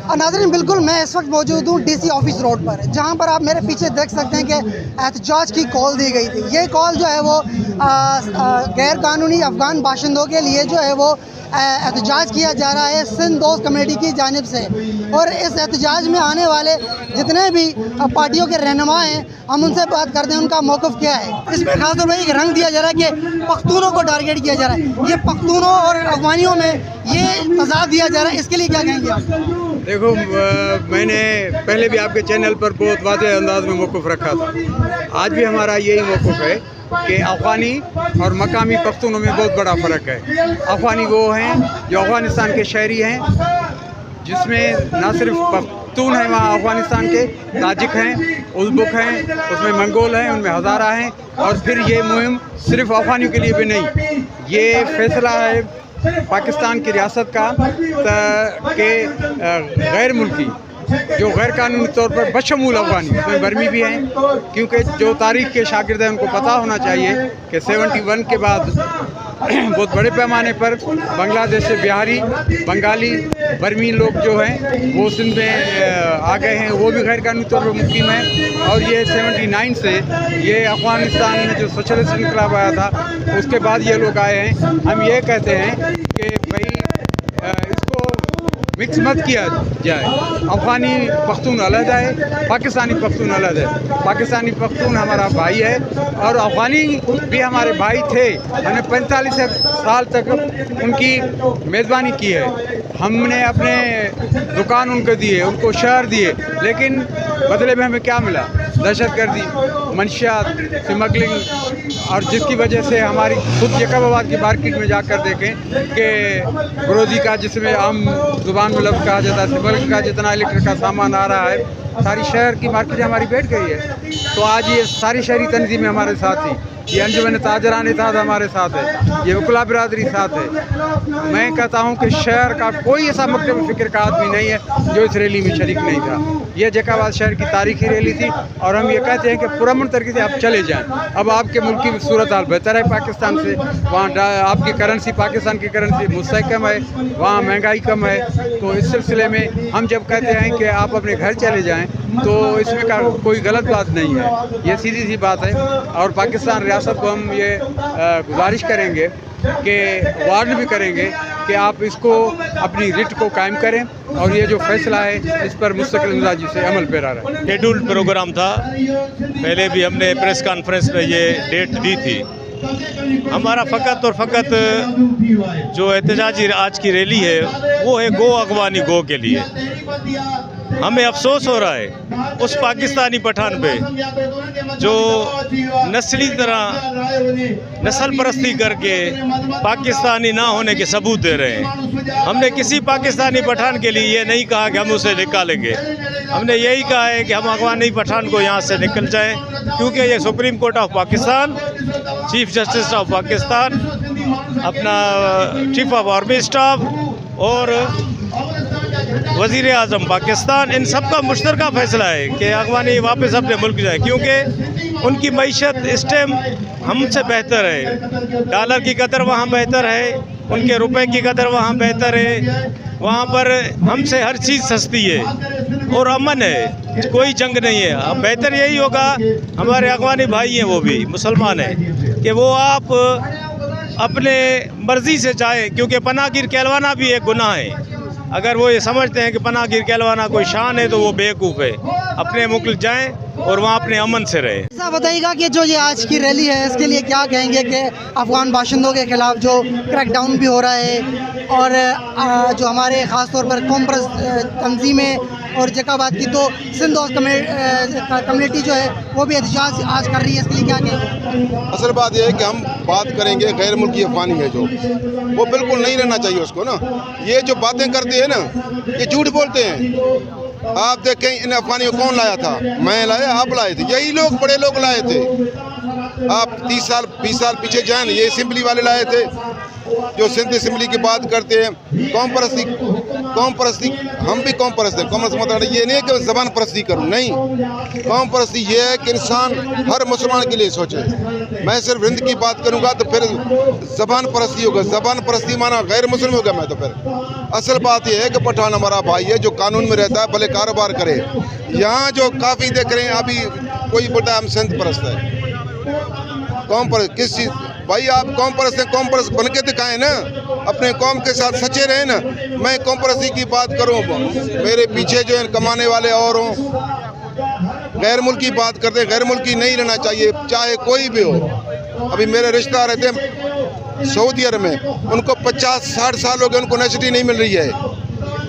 اور ناظرین بالکل میں اس وقت موجود ہوں ڈی سی آفس روڈ پر، جہاں پر آپ میرے پیچھے دیکھ سکتے ہیں کہ احتجاج کی کال دی گئی تھی۔ یہ کال جو ہے وہ غیر قانونی افغان باشندوں کے لیے جو ہے وہ احتجاج کیا جا رہا ہے سندھ دوست کمیٹی کی جانب سے، اور اس احتجاج میں آنے والے جتنے بھی پارٹیوں کے رہنما ہیں ہم ان سے بات کرتے ہیں ان کا موقف کیا ہے۔ اس میں خاص طور پر ایک رنگ دیا جا رہا ہے کہ پختونوں کو ٹارگیٹ کیا جا رہا ہے، یہ پختونوں اور افغانیوں میں یہ تضاد دیا جا رہا ہے، اس کے لیے کیا کہیں گے آپ؟ دیکھو میں نے پہلے بھی آپ کے چینل پر بہت واضح انداز میں موقف رکھا تھا، آج بھی ہمارا یہی موقف ہے کہ افغانی اور مقامی پختونوں میں بہت بڑا فرق ہے۔ افغانی وہ ہیں جو افغانستان کے شہری ہیں، جس میں نہ صرف پختون ہیں وہاں افغانستان کے، تاجک ہیں، ازبک ہیں، اس میں منگول ہیں، ان میں ہزارہ ہیں، اور پھر یہ مہم صرف افغانیوں کے لیے بھی نہیں، یہ فیصلہ ہے پاکستان کی ریاست کا کہ غیر ملکی جو غیر قانونی طور پر بشمول افغانی، اس میں برمی بھی ہیں، کیونکہ جو تاریخ کے شاگرد ہیں ان کو پتہ ہونا چاہیے کہ 71 کے بعد بہت بڑے پیمانے پر بنگلہ دیش سے بہاری، بنگالی، برمی لوگ جو ہیں وہ سندھ میں آ گئے ہیں، وہ بھی غیر قانونی طور پر مقیم ہیں، اور یہ 79 سے یہ افغانستان میں جو سوشلسٹ انقلاب آیا تھا اس کے بعد یہ لوگ آئے ہیں۔ ہم یہ کہتے ہیں کہ بھائی اس کو مکس مت کیا جائے، افغانی پختون علیحدہ ہے، پاکستانی پختون علیحدہ ہے، پاکستانی پختون ہمارا بھائی ہے اور افغانی بھی ہمارے بھائی تھے، ہم نے 45 سال تک ان کی میزبانی کی ہے، ہم نے اپنے دکان ان کو دیے، ان کو شہر دیے، لیکن بدلے میں ہمیں کیا ملا؟ دہشت گردی، منشیات، سمگلنگ، اور جس کی وجہ سے ہماری خود جیکب آباد کی مارکیٹ میں جا کر دیکھیں کہ گروزی کا، جس میں عام زبان میں لفظ کہا جاتا ہے سمگلنگ کا، جتنا الیکٹرک کا سامان آ رہا ہے، ساری شہر کی مارکیٹ ہماری بیٹھ گئی ہے۔ تو آج یہ ساری شہری تنظیمیں ہمارے ساتھ تھی، یہ انجمن تاجران اتحاد ہمارے ساتھ ہے، یہ وکلا برادری ساتھ ہے۔ میں کہتا ہوں کہ شہر کا کوئی ایسا مکتب فکر کا آدمی نہیں ہے جو اس ریلی میں شریک نہیں تھا۔ یہ جیکب آباد شہر کی تاریخی ریلی تھی، اور ہم یہ کہتے ہیں کہ پرامن طریقے سے آپ چلے جائیں۔ اب آپ کے ملک کی صورتحال بہتر ہے پاکستان سے، وہاں آپ کی کرنسی، پاکستان کی کرنسی مستحکم ہے، وہاں مہنگائی کم ہے، تو اس سلسلے میں ہم جب کہتے ہیں کہ آپ اپنے گھر چلے جائیں تو اس میں کوئی غلط بات نہیں ہے، یہ سیدھی سی بات ہے۔ اور پاکستان ریاست کو ہم یہ گزارش کریں گے کہ وارن بھی کریں گے کہ آپ اس کو اپنی رٹ کو قائم کریں، اور یہ جو فیصلہ ہے اس پر مستقل مزاجی سے عمل پیرا رہے۔ شیڈول پروگرام تھا، پہلے بھی ہم نے پریس کانفرنس میں یہ ڈیٹ دی تھی۔ ہمارا فقط اور فقط جو احتجاجی آج کی ریلی ہے وہ ہے گو اغوانی گو کے لیے۔ ہمیں افسوس ہو رہا ہے اس پاکستانی پٹھان پہ جو نسلی طرح نسل پرستی کر کے پاکستانی نہ ہونے کے ثبوت دے رہے ہیں۔ ہم نے کسی پاکستانی پٹھان کے لیے یہ نہیں کہا کہ ہم اسے نکالیں گے، ہم نے یہی کہا ہے کہ ہم افغانی پٹھان کو یہاں سے نکل جائیں، کیونکہ یہ supreme court of Pakistan, chief justice of Pakistan, اپنا چیف آف آرمی اسٹاف اور وزیر اعظم پاکستان، ان سب کا مشترکہ فیصلہ ہے کہ افغانی واپس اپنے ملک جائے، کیونکہ ان کی معیشت اس ٹائم ہم سے بہتر ہے، ڈالر کی قدر وہاں بہتر ہے، ان کے روپے کی قدر وہاں بہتر ہے، وہاں پر ہم سے ہر چیز سستی ہے اور امن ہے، کوئی جنگ نہیں ہے۔ اب بہتر یہی ہوگا، ہمارے افغانی بھائی ہیں وہ بھی مسلمان ہیں، کہ وہ آپ اپنے مرضی سے جائیں، کیونکہ پناہ گیر کہلوانا بھی ایک گناہ ہے۔ اگر وہ یہ سمجھتے ہیں کہ پناہ گیر کہلوانا کوئی شان ہے تو وہ بیوقوف ہے، اپنے ملک جائیں اور وہاں اپنے امن سے رہیں۔ ایسا بتائیے گا کہ جو یہ آج کی ریلی ہے اس کے لیے کیا کہیں گے کہ افغان باشندوں کے خلاف جو کریک ڈاؤن بھی ہو رہا ہے، اور جو ہمارے خاص طور پر قوم پرست تنظیمیں اور جیکب آباد کی تو سندھ دوست کمیونٹی جو ہے وہ بھی احتجاج آج کر رہی ہے، اس کے لیے کیا کہیں گے؟ اصل بات یہ ہے کہ ہم بات کریں گے غیر ملکی افغانی ہے جو وہ بالکل نہیں رہنا چاہیے اس کو نا، یہ جو باتیں کرتے ہیں نا یہ جھوٹ بولتے ہیں۔ آپ دیکھیں ان افغانیوں کو کون لایا تھا؟ میں لایا، آپ لائے تھے، یہی لوگ بڑے لوگ لائے تھے۔ آپ 30 سال 20 سال پیچھے جائیں، یہ اسمبلی والے لائے تھے جو سندھ اسمبلی کی بات کرتے ہیں، قوم پرستی قوم پرستی ہم بھی قوم پرست ہیں. قوم پرست مطلب یہ نہیں ہے کہ زبان پرستی کروں, نہیں. قوم پرستی یہ ہے کہ انسان ہر مسلمان کے لیے سوچے. میں صرف ہند کی بات کروں گا تو پھر زبان پرستی ہوگا. زبان پرستی مانا غیر مسلم ہوگا میں تو پھر. اصل بات یہ ہے کہ پٹھان ہمارا بھائی ہے جو قانون میں رہتا ہے, بھلے کاروبار کرے. یہاں جو کافی دیکھ رہے ہیں ابھی کوئی بولتا ہے ہم سندھ پرست ہے. قوم پرست کس چیز بھائی, آپ قوم پرست ہیں, قوم پرست بن کے دکھائیں نا, اپنے قوم کے ساتھ سچے رہیں نا. میں قوم پرستی کی بات کروں, میرے پیچھے جو ہیں کمانے والے اور ہوں, غیر ملکی بات کرتے ہیں. غیر ملکی نہیں رہنا چاہیے چاہے کوئی بھی ہو. ابھی میرے رشتہ دار رہتے ہیں سعودی عرب میں, ان کو 50-60 سال ہو گئے, ان کو نیشنلٹی نہیں مل رہی ہے.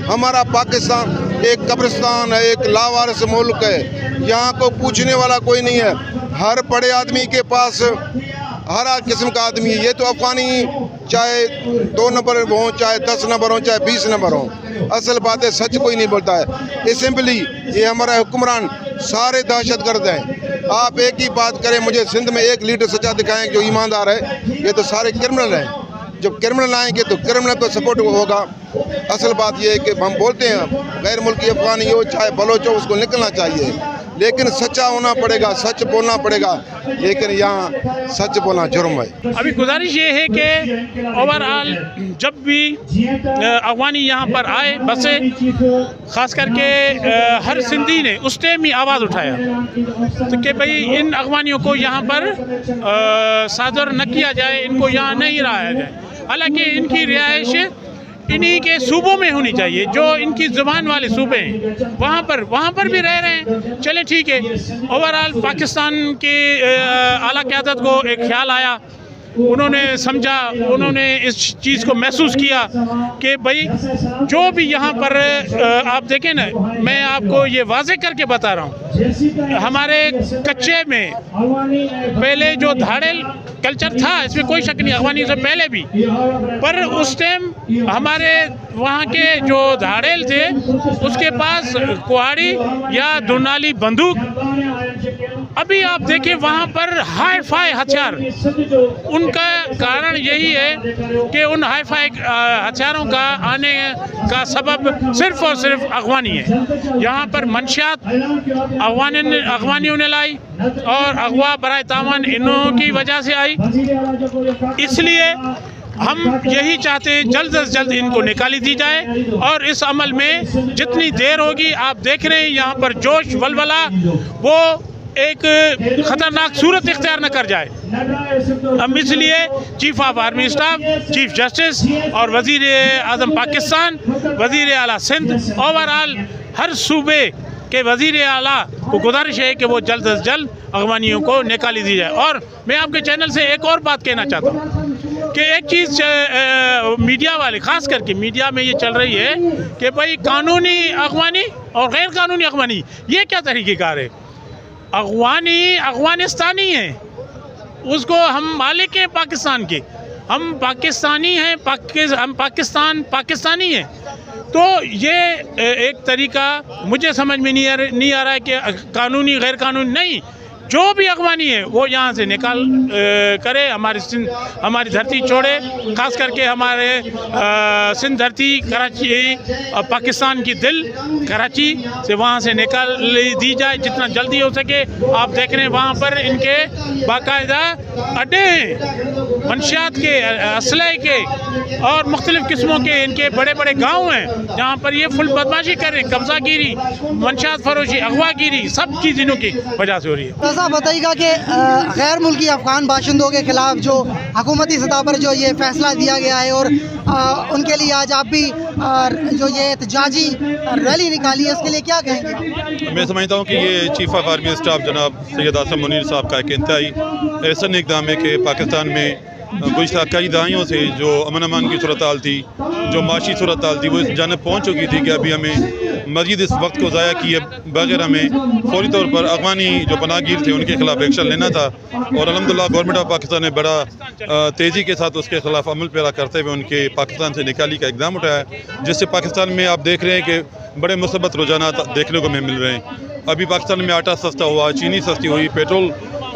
ہمارا پاکستان ایک قبرستان ہے, ایک لاوارث ملک ہے. یہاں کو پوچھنے والا کوئی نہیں ہے. ہر بڑے آدمی کے پاس ہر قسم کا آدمی ہے. یہ تو افغانی چاہے 2 نمبر ہوں, چاہے 10 نمبر ہوں, چاہے 20 نمبر ہوں. اصل بات ہے سچ کوئی نہیں بولتا ہے. اسمبلی یہ ہمارا حکمران سارے دہشت گرد ہیں. آپ ایک ہی بات کریں, مجھے سندھ میں ایک لیڈر سچا دکھائیں جو ایماندار ہے. یہ تو سارے کرمنل ہیں. جب کرمنل آئیں گے تو کرمنل پہ سپورٹ ہوگا. اصل بات یہ ہے کہ ہم بولتے ہیں غیر ملکی افغانی ہو چاہے بلوچ ہو, اس کو نکلنا چاہیے, لیکن سچا ہونا پڑے گا, سچ بولنا پڑے گا. لیکن یہاں سچ بولنا جرم ہے. ابھی گزارش یہ ہے کہ اوور آل جب بھی افغانی یہاں پر آئے بسے, خاص کر کے ہر سندھی نے اس ٹائم ہی آواز اٹھایا تو کہ بھئی ان افغانیوں کو یہاں پر صادر نہ کیا جائے, ان کو یہاں نہیں رہایا جائے. حالانکہ ان کی رہائش انہی کے صوبوں میں ہونی چاہیے جو ان کی زبان والے صوبے ہیں, وہاں پر بھی رہ رہے ہیں. چلیں ٹھیک ہے. اوور آل پاکستان کی اعلیٰ قیادت کو ایک خیال آیا, انہوں نے سمجھا, انہوں نے اس چیز کو محسوس کیا کہ بھئی جو بھی یہاں پر آپ دیکھیں نا, میں آپ کو یہ واضح کر کے بتا رہا ہوں, ہمارے کچے میں پہلے جو دھاڑیل کلچر تھا اس میں کوئی شک نہیں, افغانی سے پہلے بھی, پر اس ٹائم ہمارے وہاں کے جو دھاڑیل تھے اس کے پاس کہاڑی یا دونالی بندوق. ابھی آپ دیکھیں وہاں پر ہائی فائی ہتھیار, ان کا کارن یہی ہے کہ ان ہائی فائی ہتھیاروں کا آنے کا سبب صرف اور صرف افغانی ہے. یہاں پر منشیات افغانیوں نے لائی اور اغوا برائے تاوان انہوں کی وجہ سے آئی. اس لیے ہم یہی چاہتے ہیں جلد از جلد ان کو نکالی دی جائے, اور اس عمل میں جتنی دیر ہوگی آپ دیکھ رہے ہیں یہاں پر جوش ولولہ وہ ایک خطرناک صورت اختیار نہ کر جائے. ہم اس لیے chief of army staff, chief justice اور وزیر اعظم پاکستان, وزیر اعلیٰ سندھ, اوور آل ہر صوبے کے وزیر اعلیٰ کو گزارش ہے کہ وہ جلد از جلد افغانیوں کو نکالی دی جائے. اور میں آپ کے چینل سے ایک اور بات کہنا چاہتا ہوں کہ ایک چیز میڈیا والے, خاص کر کے میڈیا میں یہ چل رہی ہے کہ بھائی قانونی افغانی اور غیر قانونی افغانی, یہ کیا طریقہ کار ہے؟ افغانی افغانستانی ہیں, اس کو ہم مالک ہیں پاکستان کے, ہم پاکستانی ہیں, ہم پاکستانی ہیں. تو یہ ایک طریقہ مجھے سمجھ میں نہیں آ رہا ہے کہ قانونی غیر قانونی نہیں, جو بھی افغانی ہے وہ یہاں سے نکال کرے, ہماری دھرتی چھوڑے. خاص کر کے ہمارے سندھ دھرتی کراچی, پاکستان کی دل کراچی سے وہاں سے نکال دی جائے جتنا جلدی ہو سکے. آپ دیکھ رہے ہیں وہاں پر ان کے باقاعدہ اڈے ہیں, منشیات کے, اسلحے کے اور مختلف قسموں کے ان کے بڑے بڑے گاؤں ہیں جہاں پر یہ فل بدماشی کر رہے ہیں. قبضہ گیری, منشیات فروشی, اغوا گیری سب چیزوں کی وجہ سے ہو رہی ہے. صاحب بتائیے گا کہ غیر ملکی افغان باشندوں کے خلاف جو حکومتی سطح پر جو یہ فیصلہ دیا گیا ہے اور ان کے لیے آج آپ بھی جو یہ احتجاجی ریلی نکالی ہے, اس کے لیے کیا کہیں گے؟ میں سمجھتا ہوں کہ یہ چیف آف آرمی اسٹاف جناب سید آصم منیر صاحب کا ایک انتہائی احسن اقدام ہے کہ پاکستان میں گزشتہ کئی دہائیوں سے جو امن امان کی صورتحال تھی, جو معاشی صورتحال تھی, وہ اس جانب پہنچ چکی تھی کہ ابھی ہمیں مزید اس وقت کو ضائع کیے بغیر ہمیں فوری طور پر افغانی جو پناہ گیر تھے ان کے خلاف ایکشن لینا تھا. اور الحمدللہ گورنمنٹ آف پاکستان نے بڑا تیزی کے ساتھ اس کے خلاف عمل پیرا کرتے ہوئے ان کے پاکستان سے نکالی کا اقدام اٹھایا, جس سے پاکستان میں آپ دیکھ رہے ہیں کہ بڑے مثبت رجحانات دیکھنے کو ہمیں مل رہے ہیں. ابھی پاکستان میں آٹا سستا ہوا, چینی سستی ہوئی, پیٹرول